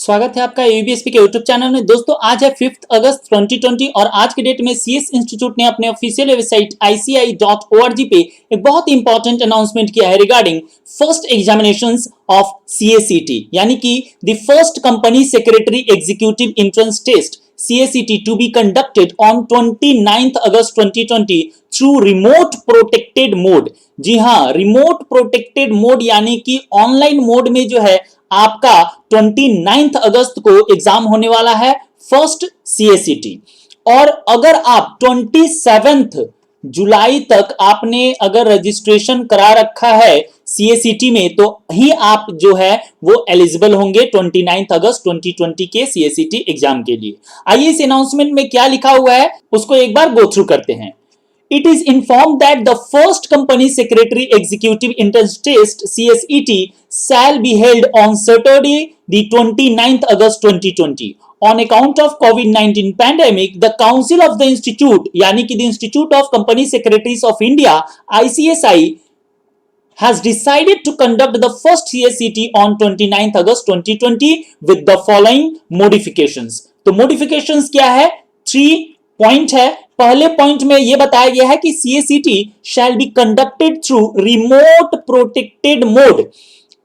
स्वागत है आपका यूबीएसपी के यूट्यूब चैनल में। दोस्तों आज है 5 अगस्त 2020 और आज के डेट में सीएस इंस्टीट्यूट ने अपने ऑफिशियल वेबसाइट ici.org पे एक बहुत इंपॉर्टेंट अनाउंसमेंट किया है regarding first examinations of CACT यानी कि the first company secretary executive entrance test CACT to be conducted on 29th August 2020 through remote protected mode। जी हाँ, रिमोट प्रोटेक्टेड मोड यानी कि ऑनलाइन मोड में जो है आपका 29 अगस्त को एग्जाम होने वाला है फर्स्ट CACT। और अगर आप 27 जुलाई तक आपने अगर रजिस्ट्रेशन करा रखा है CACT में तो ही आप जो है वो एलिजिबल होंगे 29 अगस्त 2020 के CACT एग्जाम के लिए। आइए इस अनाउंसमेंट में क्या लिखा हुआ है उसको एक बार गो थ्रू करते हैं। It is informed that the first company secretary executive entrance test CSET shall be held on Saturday the 29th August 2020 on account of COVID-19 pandemic. The council of the institute यानी कि the Institute of Company Secretaries of India ICSI has decided to conduct the first CACT on 29th August 2020 with the following modifications। तो modifications क्या है? 3 point है। पहले point में यह बताया गया है कि CACT shall be conducted through remote protected mode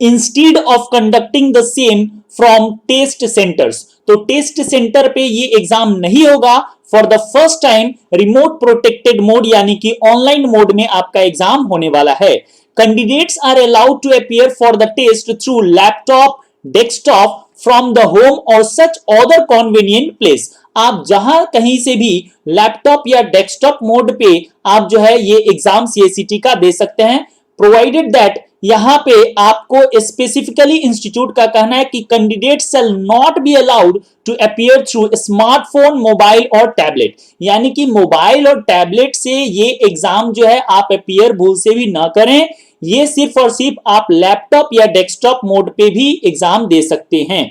instead of conducting the same from test centers। तो टेस्ट सेंटर पे ये एग्जाम नहीं होगा। For the first time remote protected mode यानी कि ऑनलाइन मोड में आपका एग्जाम होने वाला है। Candidates are allowed to appear for the test through laptop, desktop from the home और सच अदर कन्वीनियंट प्लेस। आप जहां कहीं से भी लैपटॉप या डेस्कटॉप मोड पे आप जो है ये एग्जाम CACT का दे सकते हैं, प्रोवाइडेड दैट यहां पे आपको स्पेसिफिकली इंस्टीट्यूट का कहना है कि candidate shall not be allowed to appear through smartphone, mobile और टैबलेट। यानी कि मोबाइल और टैबलेट से ये एग्जाम जो है आप अपीयर भूल से भी ना करें। ये सिर्फ और सिर्फ आप लैपटॉप या डेस्कटॉप मोड पे भी एग्जाम दे सकते हैं।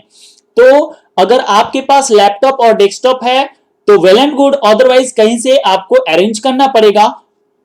तो अगर आपके पास लैपटॉप और डेस्कटॉप है तो वेल एंड गुड, अदरवाइज कहीं से आपको अरेंज करना पड़ेगा,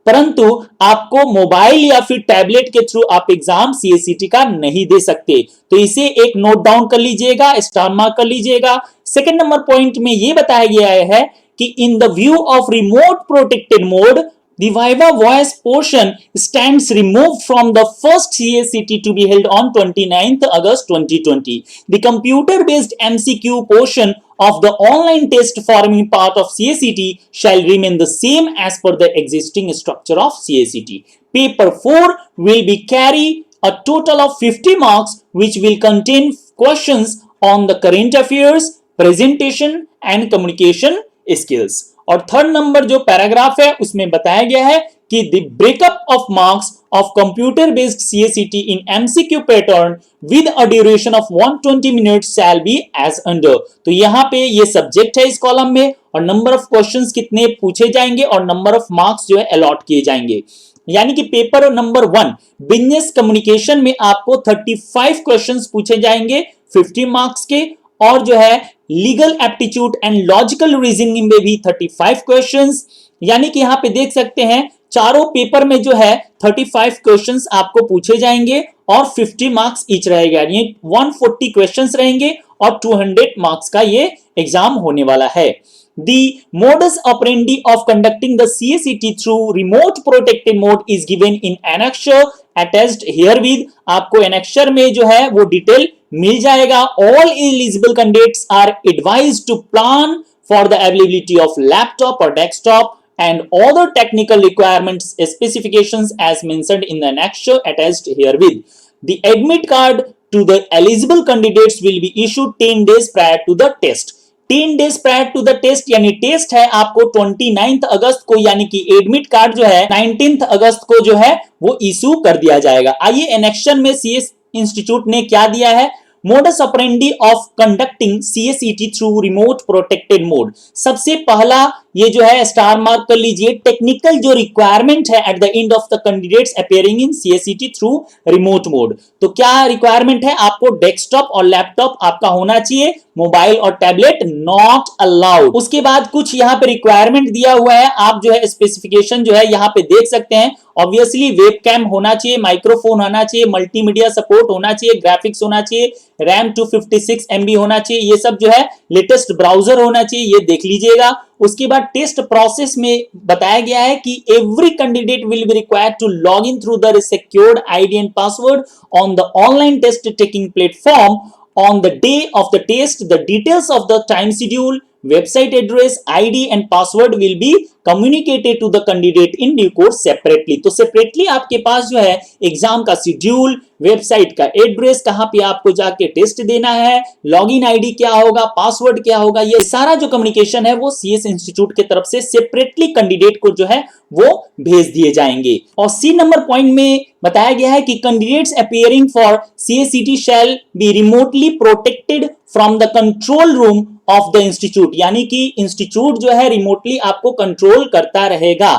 परंतु आपको मोबाइल या फिर टैबलेट के थ्रू आप एग्जाम CACT का नहीं दे सकते। तो इसे एक नोट डाउन कर लीजिएगा, स्टार मार्क कर लीजिएगा। सेकंड नंबर पॉइंट में यह बताया गया है कि in the view of remote protected mode the viva voice portion stands removed from the first CACT to be held on 29th August 2020. The computer-based MCQ portion of the online test forming part of CACT shall remain the same as per the existing structure of CACT. Paper 4 will be carry a total of 50 marks which will contain questions on the current affairs, presentation and communication skills। और third number जो paragraph है उसमें बताया गया है कि the breakup of marks of computer based CACT in MCQ pattern with a duration of 120 minutes shall be as under. तो यहाँ पे ये सब्जेक्ट है इस कॉलम में और नंबर ऑफ क्वेश्चंस कितने पूछे जाएंगे और नंबर ऑफ मार्क्स जो है अलॉट किए जाएंगे। यानी कि पेपर नंबर 1 बिजनेस कम्युनिकेशन में आपको 35 क्वेश्चंस पूछे जाएंगे 50 मार्क्स के, और जो है legal aptitude and logical reasoning में भी 35 क्वेश्चंस। यानी कि यहां पे देख सकते हैं चारों पेपर में जो है 35 क्वेश्चंस आपको पूछे जाएंगे और 50 मार्क्स ईच रहेगा, यानी 140 क्वेश्चंस रहेंगे और 200 मार्क्स का ये एग्जाम होने वाला है। The modus operandi of conducting the CACT through remote protected mode is given in annexure attached herewith। आपको annexure में जो है वो डिटेल मिल जाएगा। All eligible candidates are advised to plan for the availability of laptop or desktop and other technical requirements specifications as mentioned in the annexure attached herewith। The admit card to the eligible candidates will be issued 10 days prior to the test। 10 days prior to the test, यानी test है आपको 29 अगस्त को, यानी कि admit card जो है 19 अगस्त को जो है वो इशू कर दिया जाएगा। आइए एनेक्शन में CS इंस्टीट्यूट ने क्या दिया है। Modus operandi of conducting CACT through remote protected mode. सबसे पहला ये जो है स्टार मार्क कर लीजिए, टेक्निकल जो रिक्वायरमेंट है at the end of the candidates appearing in CSET through remote mode. तो क्या रिक्वायरमेंट है, आपको डेस्कटॉप और लैपटॉप आपका होना चाहिए, मोबाइल और टैबलेट नॉट अलाउड। उसके बाद कुछ यहाँ पे रिक्वायरमेंट दिया हुआ है, आप जो है स्पेसिफिकेशन जो है यहाँ पे देख सकते हैं। ऑब्वियसली वेबकैम होना चाहिए, माइक्रोफोन होना चाहिए, मल्टीमीडिया सपोर्ट होना चाहिए, ग्राफिक्स होना चाहिए, रैम 256 MB होना चाहिए, ये सब जो है लेटेस्ट ब्राउजर होना चाहिए, ये देख लीजिएगा। उसके बाद टेस्ट प्रोसेस में बताया गया है कि every candidate will be required to log in through the secured ID and password on the online test taking platform on the day of the test. The details of the time schedule, website address, ID and password will be communicated to the candidate in due course separately. तो separately आपके पास जो है exam का schedule, website का address, कहां पे आपको जाके टेस्ट देना है, लॉगिन आईडी क्या होगा, पासवर्ड क्या होगा, ये सारा जो कम्युनिकेशन है वो सीएस इंस्टीट्यूट की तरफ से सेपरेटली कैंडिडेट को जो है वो भेज दिए जाएंगे। और सी नंबर पॉइंट में बताया गया है कि candidates appearing for CSET shall be remotely protected from the control room of the institute, यानी कि इंस्टीट्यूट जो है रिमोटली आपको कंट्रोल करता रहेगा।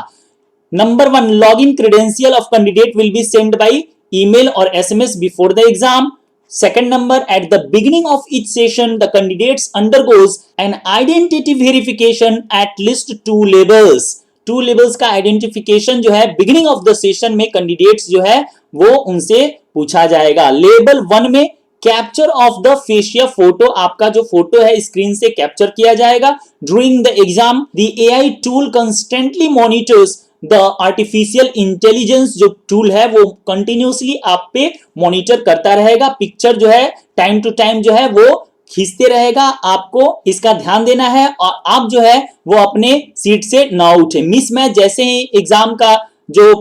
Number 1, login credential of candidate will be send by email or SMS before the exam. Second number, at the beginning of each session the candidates undergoes an identity verification at least 2 levels. 2 levels का identification जो है beginning of the session में candidates जो है वो उनसे पूछा जाएगा। लेवल 1 में capture of the facial photo, आपका जो फोटो है स्क्रीन से कैप्चर किया जाएगा। During the exam the AI tool constantly monitors the artificial intelligence, जो टूल है वो कंटिन्यूसली आप पे मॉनिटर करता रहेगा, पिक्चर जो है टाइम टू टाइम जो है वो खींचते रहेगा, आपको इसका ध्यान देना है और आप जो है वो अपने सीट से ना उठे। मिसमैच, जैसे ही एग्जाम का जो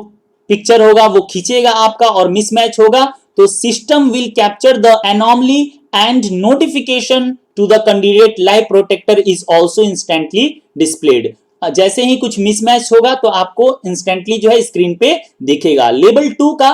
पिक्चर होगा वो खींचेगा आपका और मिसमैच होगा तो system will capture the anomaly and notification to the candidate live protector is also instantly displayed. जैसे ही कुछ मिसमैच होगा तो आपको इंस्टेंटली जो है स्क्रीन पे दिखेगा। लेवल 2 का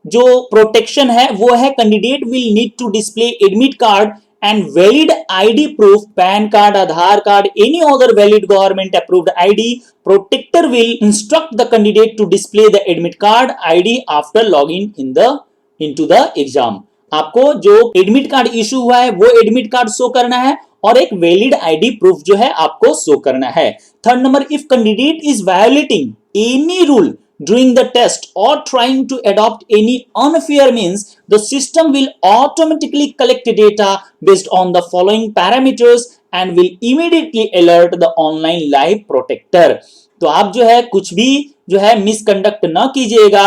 जो प्रोटेक्शन है वो है candidate will need to display admit card and valid ID proof, PAN card, Aadhaar card, any other valid government approved ID. Protector will instruct the candidate to display the admit card ID after login into the exam. आपको जो admit card issue हुआ है वो admit card show करना है और एक valid ID proof जो है आपको शो करना है। Third number, if candidate is violating any rule during the test or trying to adopt any unfair means, the system will automatically collect data based on the following parameters and will immediately alert the online live protector. तो आप जो है कुछ भी जो है misconduct ना कीजिएगा।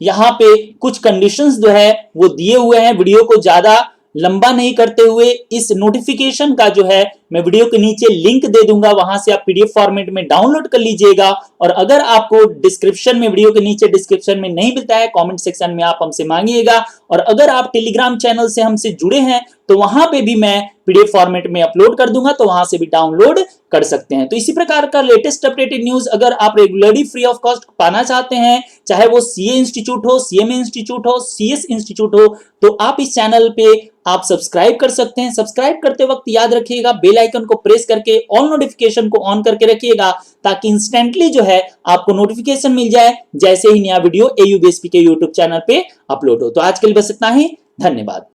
यहाँ पे कुछ कंडीशंस जो है वो दिए हुए हैं, वीडियो को ज्यादा लंबा नहीं करते हुए इस नोटिफिकेशन का जो है मैं वीडियो के नीचे लिंक दे दूंगा, वहां से आप पीडीएफ फॉर्मेट में डाउनलोड कर लीजिएगा। और अगर आपको डिस्क्रिप्शन में, वीडियो के नीचे डिस्क्रिप्शन में नहीं मिलता है, कमेंट सेक्शन में आप हमसे मांगिएगा। और अगर आप टेलीग्राम चैनल से हमसे जुड़े हैं तो वहां पे भी मैं पीडीएफ फॉर्मेट में अपलोड कर दूंगा, तो वहां से भी डाउनलोड कर सकते हैं। तो इसी प्रकार का लेटेस्ट अपडेटेड न्यूज अगर आप रेगुलरली फ्री ऑफ कॉस्ट पाना चाहते हैं, चाहे वो सीए इंस्टीट्यूट हो, सीएमए इंस्टीट्यूट हो, सीएस इंस्टीट्यूट हो, तो आप इस चैनल पे आप सब्सक्राइब कर सकते हैं। सब्सक्राइब करते वक्त याद रखिएगा बेल आइकन को प्रेस करके ऑल नोटिफिकेशन को ऑन करके रखिएगा, ताकि इंस्टेंटली जो है आपको नोटिफिकेशन मिल जाए जैसे ही नया वीडियो एयूबीएसपी के यूट्यूब चैनल पे अपलोड हो। तो आज के लिए बस इतना ही, धन्यवाद।